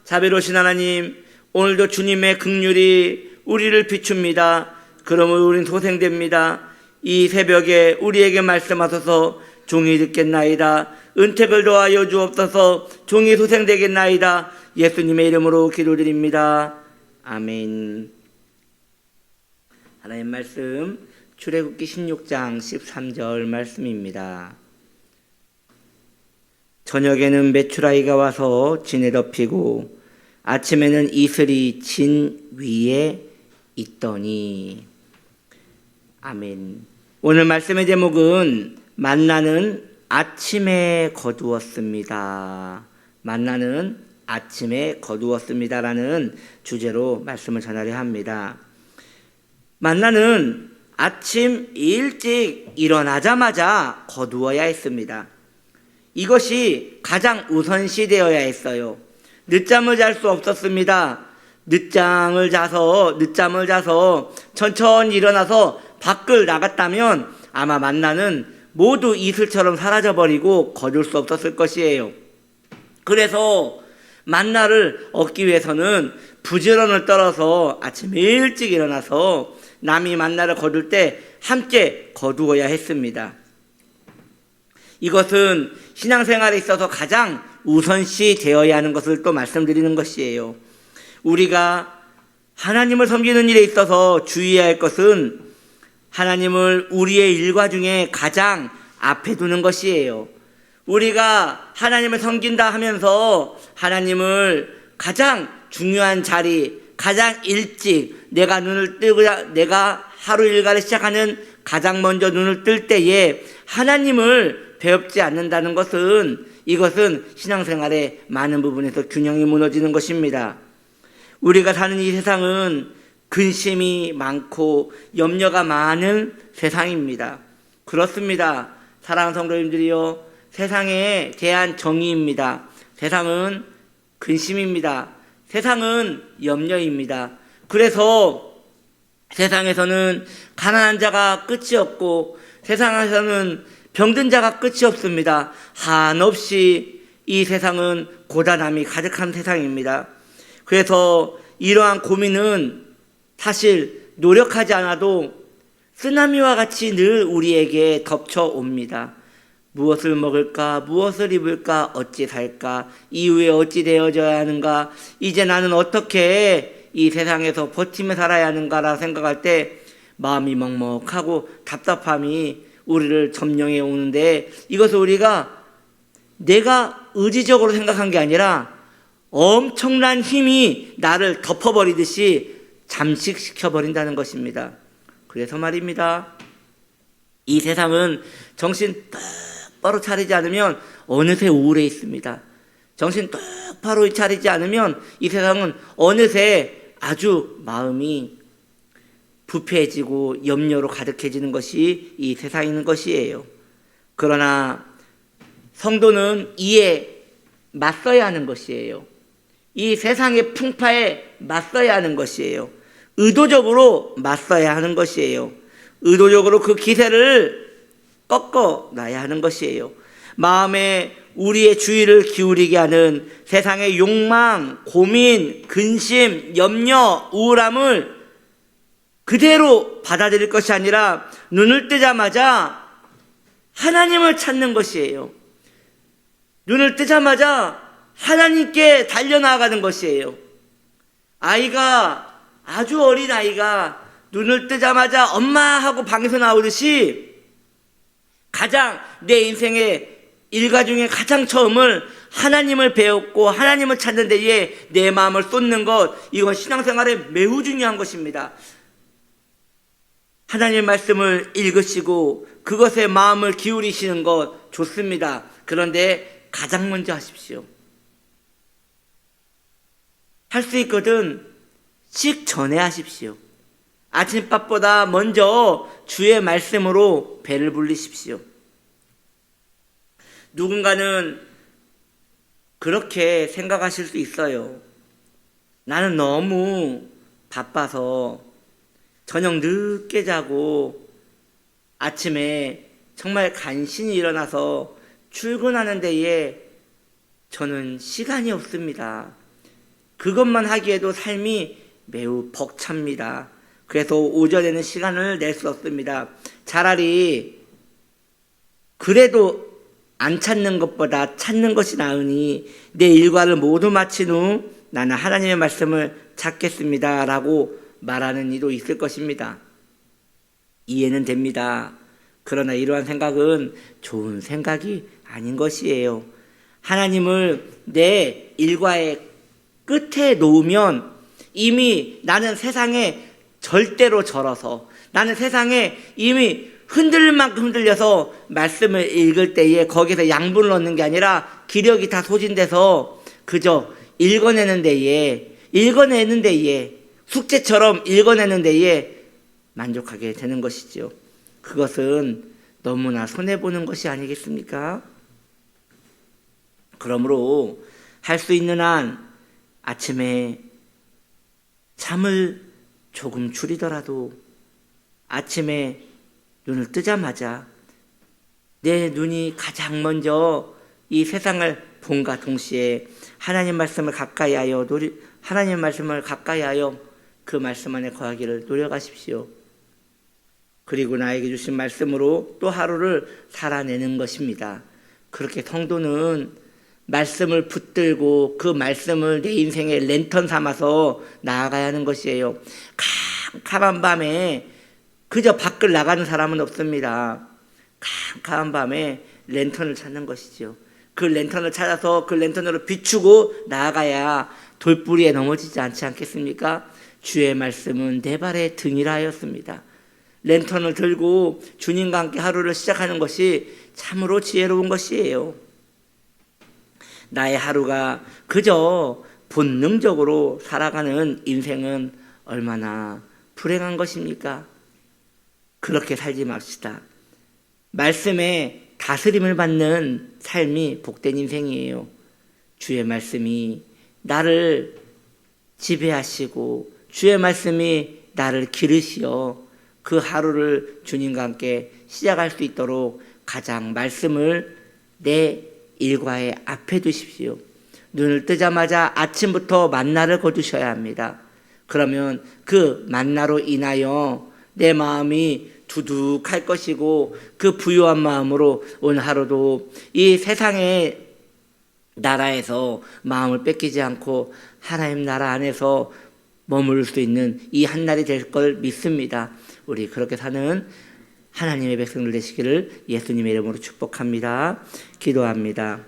자비로우신 하나님, 오늘도 주님의 긍휼이 우리를 비춥니다. 그러므로 우린 소생됩니다. 이 새벽에 우리에게 말씀하소서. 종이 듣겠나이다. 은택을 도하여 주옵소서. 종이 소생되겠나이다. 예수님의 이름으로 기도드립니다. 아멘. 하나님 말씀 출애굽기 16장 13절 말씀입니다. 저녁에는 메추라기가 와서 진에 덮이고 아침에는 이슬이 진 위에 있더니. 아멘. 오늘 말씀의 제목은 만나는 아침에 거두었습니다. 만나는 아침에 거두었습니다라는 주제로 말씀을 전하려 합니다. 만나는 아침 일찍 일어나자마자 거두어야 했습니다. 이것이 가장 우선시 되어야 했어요. 늦잠을 잘 수 없었습니다. 늦잠을 자서 천천히 일어나서 밖을 나갔다면 아마 만나는 모두 이슬처럼 사라져버리고 거둘 수 없었을 것이에요. 그래서 만나를 얻기 위해서는 부지런을 떨어서 아침 일찍 일어나서 남이 만나를 거둘 때 함께 거두어야 했습니다. 이것은 신앙생활에 있어서 가장 우선시 되어야 하는 것을 또 말씀드리는 것이에요. 우리가 하나님을 섬기는 일에 있어서 주의해야 할 것은 하나님을 우리의 일과 중에 가장 앞에 두는 것이에요. 우리가 하나님을 섬긴다 하면서 하나님을 가장 중요한 자리, 가장 일찍 내가 하루 일과를 시작하는 가장 먼저 눈을 뜰 때에 하나님을 배웁지 않는다는 것은, 이것은 신앙생활의 많은 부분에서 균형이 무너지는 것입니다. 우리가 사는 이 세상은 근심이 많고 염려가 많은 세상입니다. 그렇습니다. 사랑하는 성도님들이요, 세상에 대한 정의입니다. 세상은 근심입니다. 세상은 염려입니다. 그래서 세상에서는 가난한 자가 끝이 없고 세상에서는 병든 자가 끝이 없습니다. 한없이 이 세상은 고단함이 가득한 세상입니다. 그래서 이러한 고민은 사실 노력하지 않아도 쓰나미와 같이 늘 우리에게 덮쳐옵니다. 무엇을 먹을까? 무엇을 입을까? 어찌 살까? 이후에 어찌 되어져야 하는가? 이제 나는 어떻게 이 세상에서 버티며 살아야 하는가라 생각할 때 마음이 먹먹하고 답답함이 우리를 점령해 오는데, 이것을 우리가 내가 의지적으로 생각한 게 아니라 엄청난 힘이 나를 덮어버리듯이 잠식시켜버린다는 것입니다. 그래서 말입니다. 이 세상은 정신 똑바로 차리지 않으면 어느새 우울해 있습니다. 정신 똑바로 차리지 않으면 이 세상은 어느새 아주 마음이 부패해지고 염려로 가득해지는 것이 이 세상에 있는 것이에요. 그러나 성도는 이에 맞서야 하는 것이에요. 이 세상의 풍파에 맞서야 하는 것이에요. 의도적으로 맞서야 하는 것이에요. 의도적으로 그 기세를 꺾어놔야 하는 것이에요. 마음에 우리의 주의를 기울이게 하는 세상의 욕망, 고민, 근심, 염려, 우울함을 그대로 받아들일 것이 아니라 눈을 뜨자마자 하나님을 찾는 것이에요. 눈을 뜨자마자 하나님께 달려나가는 것이에요. 아주 어린 아이가 눈을 뜨자마자 엄마 하고 방에서 나오듯이 가장 내 인생의 일과 중에 가장 처음을 하나님을 배웠고 하나님을 찾는 데에 내 마음을 쏟는 것, 이건 신앙생활에 매우 중요한 것입니다. 하나님의 말씀을 읽으시고 그것에 마음을 기울이시는 것 좋습니다. 그런데 가장 먼저 하십시오. 할 수 있거든 식전에 하십시오. 아침밥보다 먼저 주의 말씀으로 배를 불리십시오. 누군가는 그렇게 생각하실 수 있어요. 나는 너무 바빠서 저녁 늦게 자고 아침에 정말 간신히 일어나서 출근하는 데에 저는 시간이 없습니다. 그것만 하기에도 삶이 매우 벅찹니다. 그래서 오전에는 시간을 낼 수 없습니다. 차라리 그래도 안 찾는 것보다 찾는 것이 나으니 내 일과를 모두 마친 후 나는 하나님의 말씀을 찾겠습니다 라고 말하는 이도 있을 것입니다. 이해는 됩니다. 그러나 이러한 생각은 좋은 생각이 아닌 것이에요. 하나님을 내 일과의 끝에 놓으면 이미 나는 세상에 절대로 절어서, 나는 세상에 이미 흔들릴 만큼 흔들려서 말씀을 읽을 때에 거기서 양분을 얻는 게 아니라 기력이 다 소진돼서 그저 읽어내는 데에 숙제처럼 읽어내는 데에 만족하게 되는 것이죠. 그것은 너무나 손해보는 것이 아니겠습니까? 그러므로 할 수 있는 한 아침에 잠을 조금 줄이더라도 아침에 눈을 뜨자마자 내 눈이 가장 먼저 이 세상을 본과 동시에 하나님 말씀을 가까이 하여 그 말씀 안에 거하기를 노력하십시오. 그리고 나에게 주신 말씀으로 또 하루를 살아내는 것입니다. 그렇게 성도는 말씀을 붙들고 그 말씀을 내 인생의 랜턴 삼아서 나아가야 하는 것이에요. 캄캄한 밤에 그저 밖을 나가는 사람은 없습니다. 캄캄한 밤에 랜턴을 찾는 것이죠. 그 랜턴을 찾아서 그 랜턴으로 비추고 나아가야 돌부리에 넘어지지 않지 않겠습니까? 주의 말씀은 내 발의 등이라 하였습니다. 랜턴을 들고 주님과 함께 하루를 시작하는 것이 참으로 지혜로운 것이에요. 나의 하루가 그저 본능적으로 살아가는 인생은 얼마나 불행한 것입니까? 그렇게 살지 맙시다. 말씀에 다스림을 받는 삶이 복된 인생이에요. 주의 말씀이 나를 지배하시고 주의 말씀이 나를 기르시어 그 하루를 주님과 함께 시작할 수 있도록 가장 말씀을 내 일과의 앞에 두십시오. 눈을 뜨자마자 아침부터 만나를 거두셔야 합니다. 그러면 그 만나로 인하여 내 마음이 두둑할 것이고 그 부유한 마음으로 오늘 하루도 이 세상의 나라에서 마음을 뺏기지 않고 하나님 나라 안에서 머무를 수 있는 이 한날이 될 걸 믿습니다. 우리 그렇게 사는 하나님의 백성들 되시기를 예수님의 이름으로 축복합니다. 기도합니다.